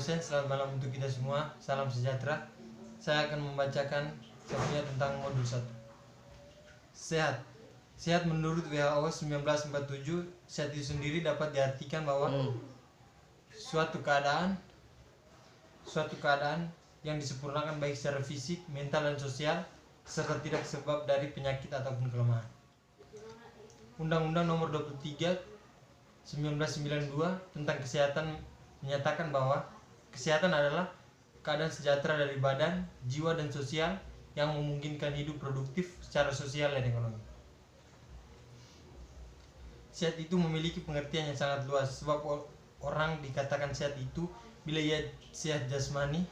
dosen, selamat malam untuk kita semua. Salam sejahtera. Saya akan membacakan sebenarnya tentang modul 1. Sehat. Sehat menurut WHO 1947, sehat itu sendiri dapat diartikan bahwa suatu keadaan yang disempurnakan baik secara fisik, mental, dan sosial, serta tidak sebab dari penyakit ataupun kelemahan. Undang-Undang Nomor 23 1992 tentang kesehatan menyatakan bahwa kesehatan adalah keadaan sejahtera dari badan, jiwa, dan sosial yang memungkinkan hidup produktif secara sosial dan ekonomi. Sehat itu memiliki pengertian yang sangat luas, sebab orang dikatakan sehat itu bila ia sehat jasmani,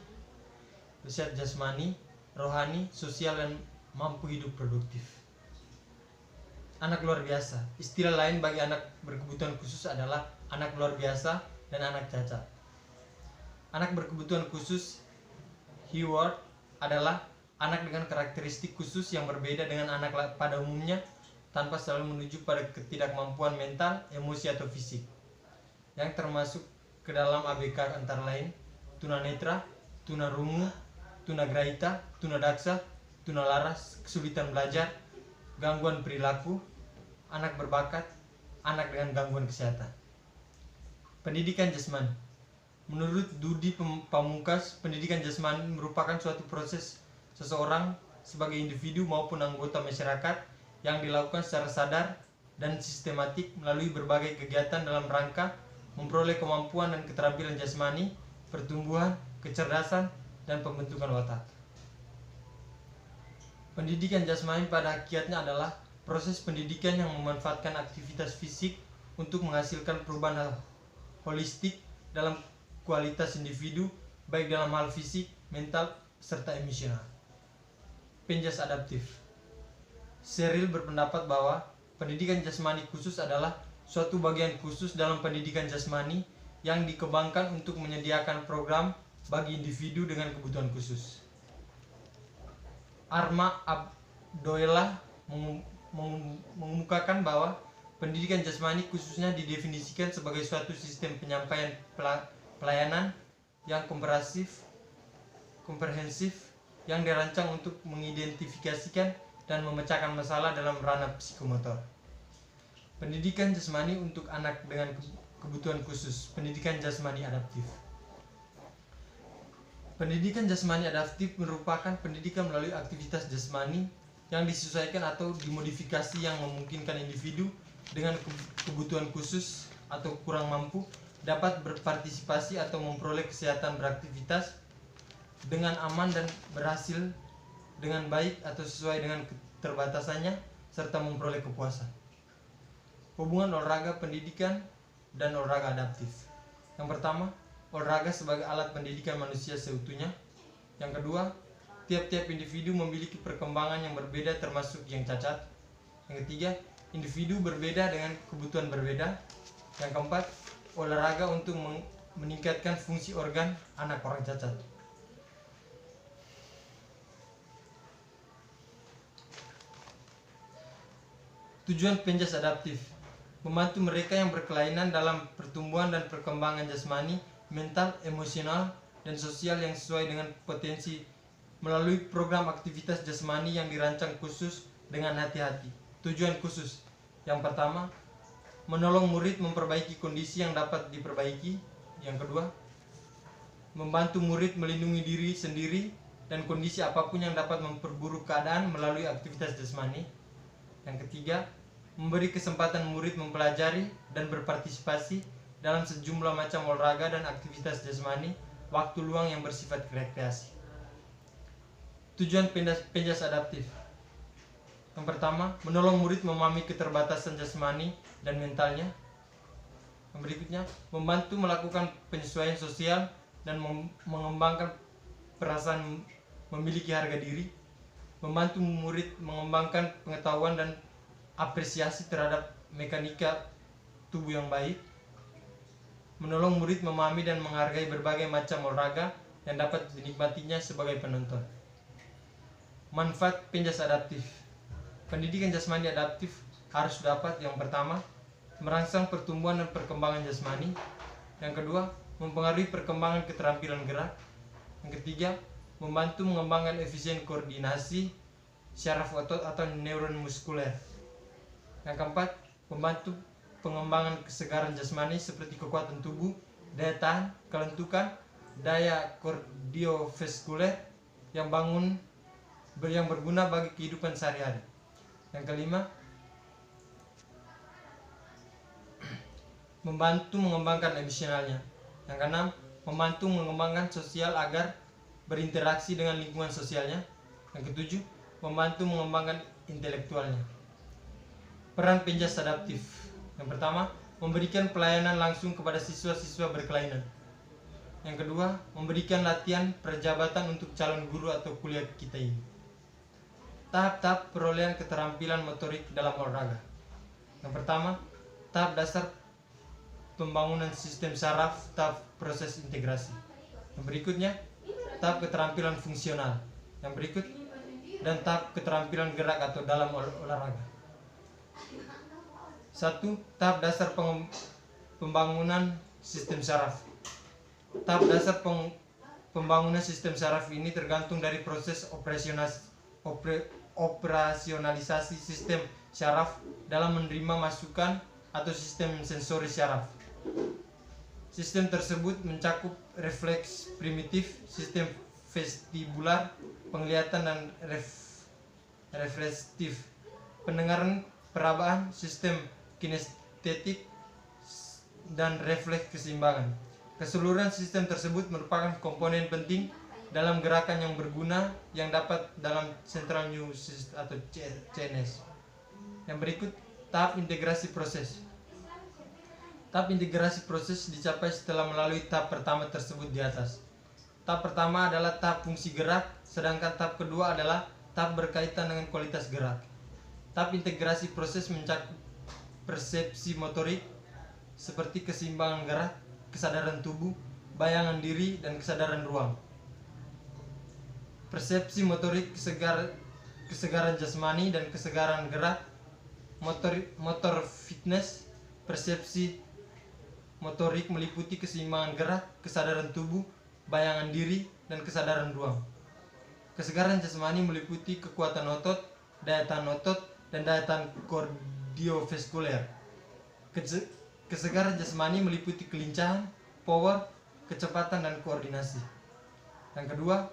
rohani, sosial, dan mampu hidup produktif. Anak luar biasa. Istilah lain bagi anak berkebutuhan khusus adalah anak luar biasa dan anak cacat. Anak berkebutuhan khusus (HEWARD) adalah anak dengan karakteristik khusus yang berbeda dengan anak pada umumnya, tanpa selalu menuju pada ketidakmampuan mental, emosi, atau fisik, yang termasuk ke dalam ABK antara lain tunanetra, tunarungu, tunagrahita, tunadaksa, tunalaras, kesulitan belajar, gangguan perilaku, anak berbakat, anak dengan gangguan kesehatan. Pendidikan jasmani. Menurut Dudi Pamungkas, pendidikan jasmani merupakan suatu proses seseorang sebagai individu maupun anggota masyarakat yang dilakukan secara sadar dan sistematik melalui berbagai kegiatan dalam rangka memperoleh kemampuan dan keterampilan jasmani, pertumbuhan, kecerdasan, dan pembentukan watak. Pendidikan jasmani pada hakikatnya adalah proses pendidikan yang memanfaatkan aktivitas fisik untuk menghasilkan perubahan holistik dalam kualitas individu, baik dalam hal fisik, mental, serta emosional. Penjas adaptif. Sheryl berpendapat bahwa pendidikan jasmani khusus adalah suatu bagian khusus dalam pendidikan jasmani yang dikembangkan untuk menyediakan program bagi individu dengan kebutuhan khusus. Arma Abdoelah mengemukakan bahwa pendidikan jasmani khususnya didefinisikan sebagai suatu sistem penyampaian pelayanan yang komprehensif yang dirancang untuk mengidentifikasikan dan memecahkan masalah dalam ranah psikomotor. Pendidikan jasmani untuk anak dengan kebutuhan khusus. Pendidikan jasmani adaptif. Pendidikan jasmani adaptif merupakan pendidikan melalui aktivitas jasmani yang disesuaikan atau dimodifikasi yang memungkinkan individu dengan kebutuhan khusus atau kurang mampu dapat berpartisipasi atau memperoleh kesehatan beraktivitas dengan aman dan berhasil dengan baik atau sesuai dengan keterbatasannya, serta memperoleh kepuasan. Hubungan olahraga pendidikan dan olahraga adaptif. Yang pertama, olahraga sebagai alat pendidikan manusia seutuhnya. Yang kedua, tiap-tiap individu memiliki perkembangan yang berbeda termasuk yang cacat. Yang ketiga, individu berbeda dengan kebutuhan berbeda. Yang keempat, olahraga untuk meningkatkan fungsi organ anak orang cacat. Tujuan penjas adaptif: membantu mereka yang berkelainan dalam pertumbuhan dan perkembangan jasmani, mental, emosional, dan sosial yang sesuai dengan potensi melalui program aktivitas jasmani yang dirancang khusus dengan hati-hati. Tujuan khusus: yang pertama, menolong murid memperbaiki kondisi yang dapat diperbaiki. Yang kedua, membantu murid melindungi diri sendiri dan kondisi apapun yang dapat memperburuk keadaan melalui aktivitas jasmani. Yang ketiga, memberi kesempatan murid mempelajari dan berpartisipasi dalam sejumlah macam olahraga dan aktivitas jasmani waktu luang yang bersifat rekreasi. Tujuan penjas adaptif: yang pertama, menolong murid memahami keterbatasan jasmani dan mentalnya. Yang berikutnya, membantu melakukan penyesuaian sosial dan mengembangkan perasaan memiliki harga diri. Membantu murid mengembangkan pengetahuan dan apresiasi terhadap mekanika tubuh yang baik. Menolong murid memahami dan menghargai berbagai macam olahraga yang dapat dinikmatinya sebagai penonton. Manfaat penjas adaptif. Pendidikan jasmani adaptif harus dapat, yang pertama, merangsang pertumbuhan dan perkembangan jasmani. Yang kedua, mempengaruhi perkembangan keterampilan gerak. Yang ketiga, membantu mengembangkan efisien koordinasi syaraf otot atau neuron muskuler. Yang keempat, membantu pengembangan kesegaran jasmani seperti kekuatan tubuh, daya tahan, kelentukan, daya kardiovaskuler yang berguna bagi kehidupan sehari-hari. Yang kelima, membantu mengembangkan emosionalnya. Yang keenam, membantu mengembangkan sosial agar berinteraksi dengan lingkungan sosialnya. Yang ketujuh, membantu mengembangkan intelektualnya. Peran penjas adaptif. Yang pertama, memberikan pelayanan langsung kepada siswa-siswa berkelainan. Yang kedua, memberikan latihan perjabatan untuk calon guru atau kuliah kita ini. Tahap-tahap perolehan keterampilan motorik dalam olahraga. Yang pertama, tahap dasar pembangunan sistem saraf, tahap proses integrasi. Yang berikutnya, tahap keterampilan fungsional. Yang berikut, dan tahap keterampilan gerak atau dalam olahraga. 1. Tahap dasar pembangunan sistem saraf. Tahap dasar pembangunan sistem saraf ini tergantung dari proses operasionalisasi sistem saraf dalam menerima masukan atau sistem sensori saraf. Sistem tersebut mencakup refleks primitif, sistem vestibular, penglihatan dan reflektif, pendengaran, perabaan, sistem kinestetik, dan refleks keseimbangan. Keseluruhan sistem tersebut merupakan komponen penting dalam gerakan yang berguna yang dapat dalam Central Nervous System atau CNS. Yang berikut, tahap integrasi proses. Tahap integrasi proses dicapai setelah melalui tahap pertama tersebut di atas. Tahap pertama adalah tahap fungsi gerak, sedangkan tahap kedua adalah tahap berkaitan dengan kualitas gerak. Tahap integrasi proses mencakup persepsi motorik seperti keseimbangan gerak, kesadaran tubuh, bayangan diri, dan kesadaran ruang. Persepsi motorik, kesegaran jasmani dan kesegaran gerak, motor fitness, persepsi motorik meliputi keseimbangan gerak, kesadaran tubuh, bayangan diri, dan kesadaran ruang. Kesegaran jasmani meliputi kekuatan otot, daya tahan otot, dan daya tahan kardiovaskuler. Kesegaran jasmani meliputi kelincahan, power, kecepatan, dan koordinasi. Yang kedua,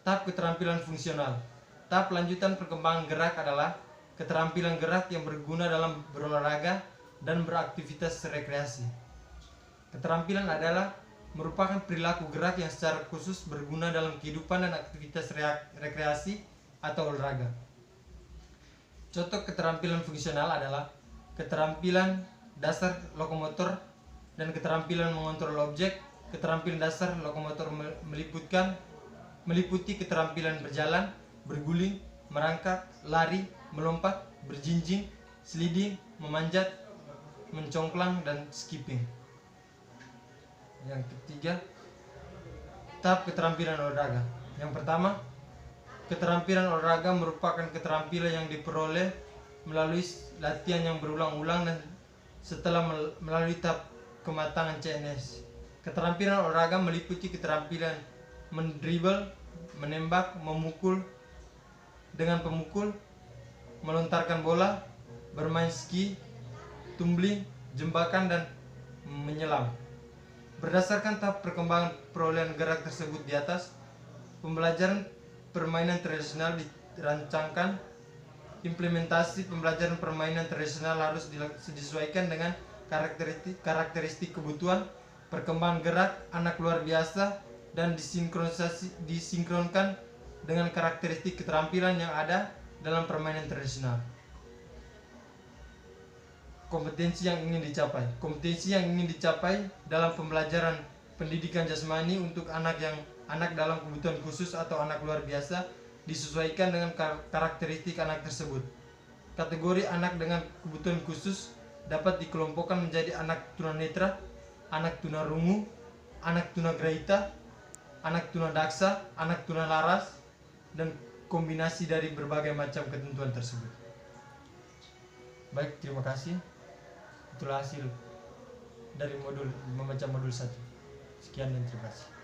tahap keterampilan fungsional. Tahap lanjutan perkembangan gerak adalah keterampilan gerak yang berguna dalam berolahraga dan beraktivitas rekreasi. Keterampilan adalah merupakan perilaku gerak yang secara khusus berguna dalam kehidupan dan aktivitas rekreasi atau olahraga. Contoh keterampilan fungsional adalah keterampilan dasar lokomotor dan keterampilan mengontrol objek. Keterampilan dasar lokomotor meliputi keterampilan berjalan, berguling, merangkak, lari, melompat, berjinjing, sliding, memanjat, mencongklang, dan skipping. Yang ketiga, tahap keterampilan olahraga. Yang pertama, keterampilan olahraga merupakan keterampilan yang diperoleh melalui latihan yang berulang-ulang dan setelah melalui tahap kematangan CNS. Keterampilan olahraga meliputi keterampilan mendribble, menembak, memukul dengan pemukul, melontarkan bola, bermain ski, tumbling, jembakan, dan menyelam. Berdasarkan tahap perkembangan perolehan gerak tersebut di atas, pembelajaran permainan tradisional dirancangkan. Implementasi pembelajaran permainan tradisional harus disesuaikan dengan karakteristik kebutuhan perkembangan gerak anak luar biasa dan disinkronkan dengan karakteristik keterampilan yang ada dalam permainan tradisional. Kompetensi yang ingin dicapai. Kompetensi yang ingin dicapai dalam pembelajaran pendidikan jasmani untuk anak dalam kebutuhan khusus atau anak luar biasa disesuaikan dengan karakteristik anak tersebut. Kategori anak dengan kebutuhan khusus dapat dikelompokkan menjadi anak tunanetra, anak tunarungu, anak tunagrahita, anak tunadaksa, anak tunalaras, dan kombinasi dari berbagai macam ketentuan tersebut. Baik, terima kasih. Itulah hasil dari membaca modul 1. Sekian dan terima kasih.